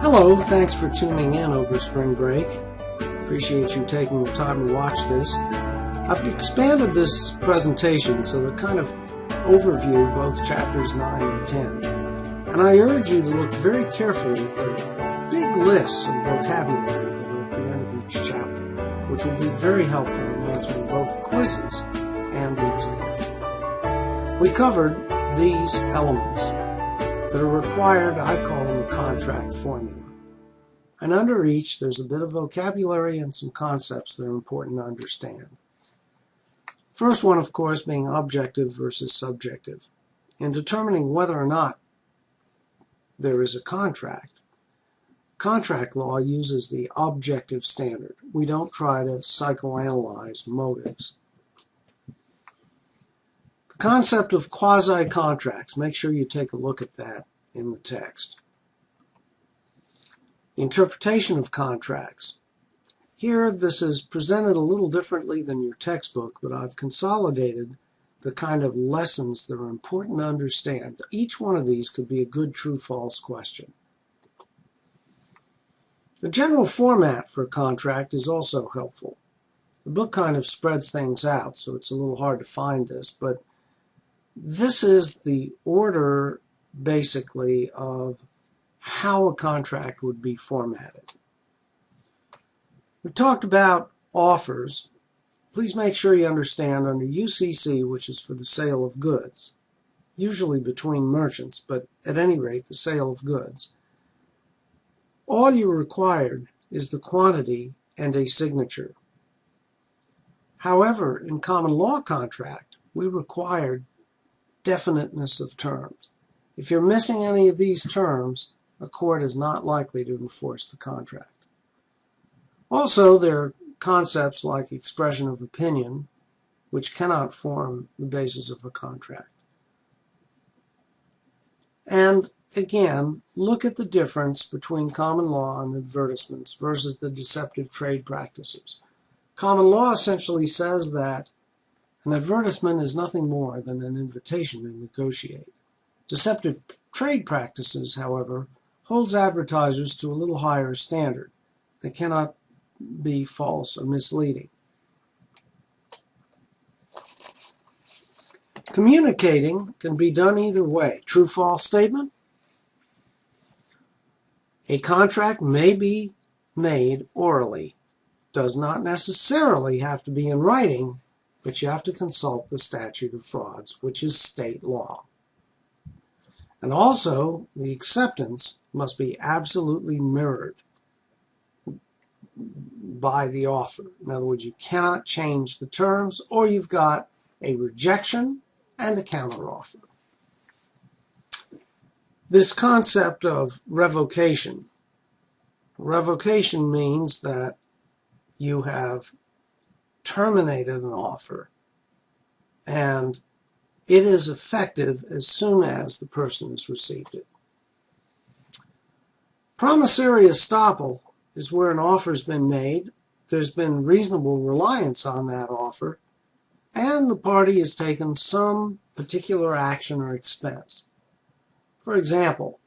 Hello, thanks for tuning in over spring break. Appreciate you taking the time to watch this. I've expanded this presentation so to kind of overview both chapters 9 and 10. And I urge you to look very carefully at the big lists of vocabulary that are at the end of each chapter, which will be very helpful in answering both quizzes and the exam. We covered these elements that are required. I call them a contract formula. And under each, there's a bit of vocabulary and some concepts that are important to understand. First one, of course, being objective versus subjective. In determining whether or not there is a contract law uses the objective standard. We don't try to psychoanalyze motives. The concept of quasi-contracts, make sure you take a look at that in the text. The interpretation of contracts. Here, this is presented a little differently than your textbook, but I've consolidated the kind of lessons that are important to understand. Each one of these could be a good true-false question. The general format for a contract is also helpful. The book kind of spreads things out, so it's a little hard to find this, but this is the order, basically, of how a contract would be formatted. We talked about offers. Please make sure you understand under UCC, which is for the sale of goods, usually between merchants, but at any rate, the sale of goods. All you're required is the quantity and a signature. However, in common law contract, we required definiteness of terms. If you're missing any of these terms, a court is not likely to enforce the contract. Also, there are concepts like expression of opinion, which cannot form the basis of a contract. And again, look at the difference between common law and advertisements versus the deceptive trade practices. Common law essentially says that an advertisement is nothing more than an invitation to negotiate. Deceptive trade practices, however, holds advertisers to a little higher standard. They cannot be false or misleading. Communicating can be done either way. True-false statement. A contract may be made orally. Does not necessarily have to be in writing, but you have to consult the statute of frauds, which is state law. And also, the acceptance must be absolutely mirrored by the offer. In other words, you cannot change the terms, or you've got a rejection and a counteroffer. This concept of revocation. Revocation means that you have terminated an offer, and it is effective as soon as the person has received it. Promissory estoppel is where an offer has been made, there's been reasonable reliance on that offer, and the party has taken some particular action or expense. For example,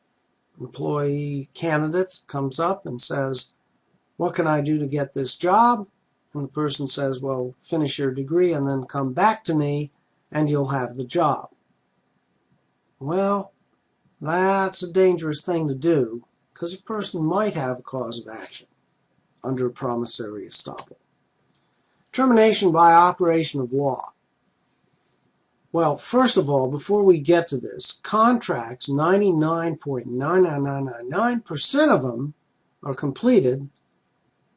an employee candidate comes up and says, "What can I do to get this job?" And the person says, "Well, finish your degree and then come back to me and you'll have the job." Well, that's a dangerous thing to do because a person might have a cause of action under promissory estoppel. Termination by operation of law. Well, first of all, before we get to this, contracts, 99.99999% of them are completed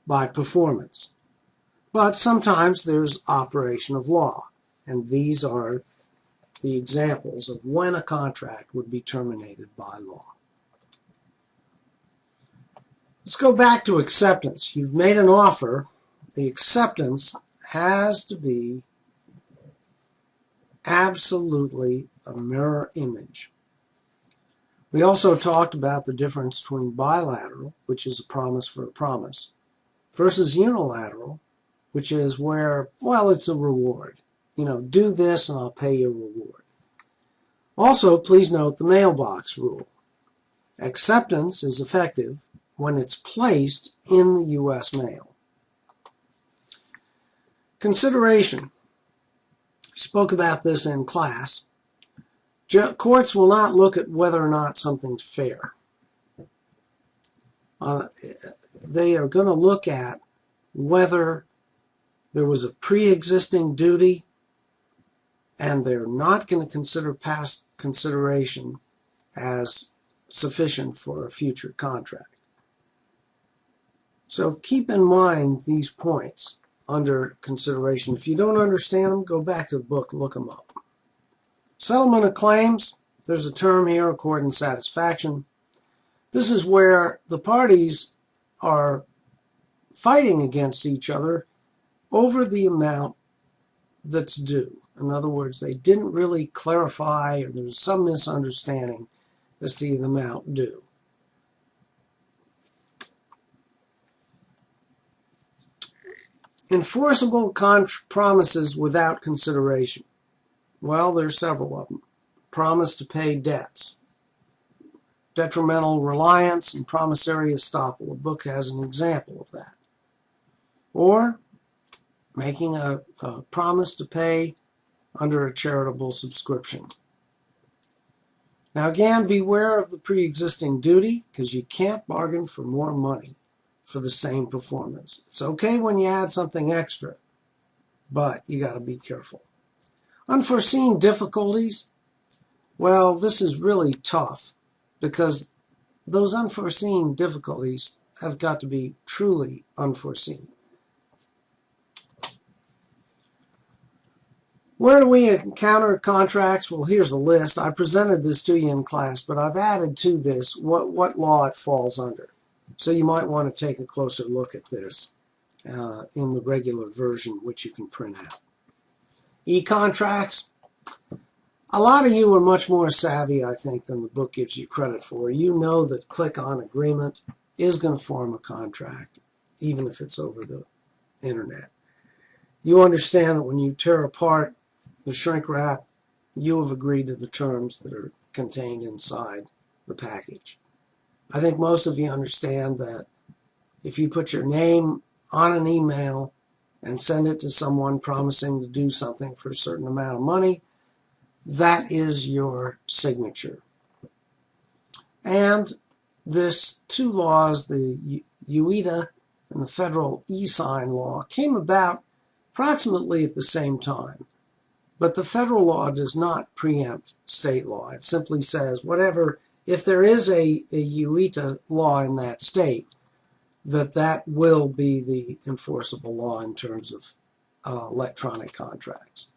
by performance. But sometimes there's operation of law, and these are the examples of when a contract would be terminated by law. Let's go back to acceptance. You've made an offer. The acceptance has to be absolutely a mirror image. We also talked about the difference between bilateral, which is a promise for a promise, versus unilateral, which is where, well, it's a reward. You know, do this and I'll pay you a reward. Also, please note the mailbox rule. Acceptance is effective when it's placed in the U.S. mail. Consideration. Spoke about this in class. Courts will not look at whether or not something's fair. They are going to look at whether there was a pre-existing duty, and they're not going to consider past consideration as sufficient for a future contract. So keep in mind these points under consideration. If you don't understand them, go back to the book, look them up. Settlement of claims, there's a term here, accord and satisfaction. This is where the parties are fighting against each other over the amount that's due. In other words, they didn't really clarify, or there's some misunderstanding as to the amount due. Enforceable promises without consideration. Well, there's several of them. Promise to pay debts. Detrimental reliance and promissory estoppel. The book has an example of that. Or making a promise to pay under a charitable subscription. Now again, beware of the pre-existing duty, because you can't bargain for more money for the same performance. It's okay when you add something extra, but you got to be careful. Unforeseen difficulties. Well, this is really tough, because those unforeseen difficulties have got to be truly unforeseen. Where do we encounter contracts? Well, here's a list. I presented this to you in class, but I've added to this what law it falls under. So you might want to take a closer look at this in the regular version, which you can print out. E-contracts. A lot of you are much more savvy, I think, than the book gives you credit for. You know that click-on agreement is going to form a contract, even if it's over the internet. You understand that when you tear apart the shrink wrap, you have agreed to the terms that are contained inside the package. I think most of you understand that if you put your name on an email and send it to someone promising to do something for a certain amount of money, that is your signature. And this two laws, the UETA and the federal e-sign law, came about approximately at the same time. But the federal law does not preempt state law. It simply says whatever, if there is a UETA law in that state, that will be the enforceable law in terms of electronic contracts.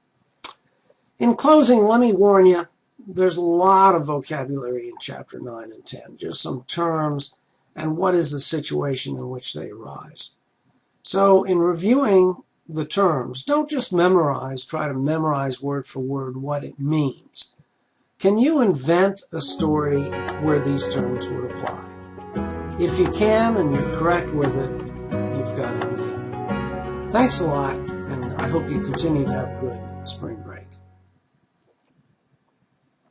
In closing, let me warn you, there's a lot of vocabulary in Chapter 9 and 10, just some terms and what is the situation in which they arise. So in reviewing the terms, don't just try to memorize word for word what it means. Can you invent a story where these terms would apply? If you can and you're correct with it, you've got it nailed. Thanks a lot, and I hope you continue to have good spring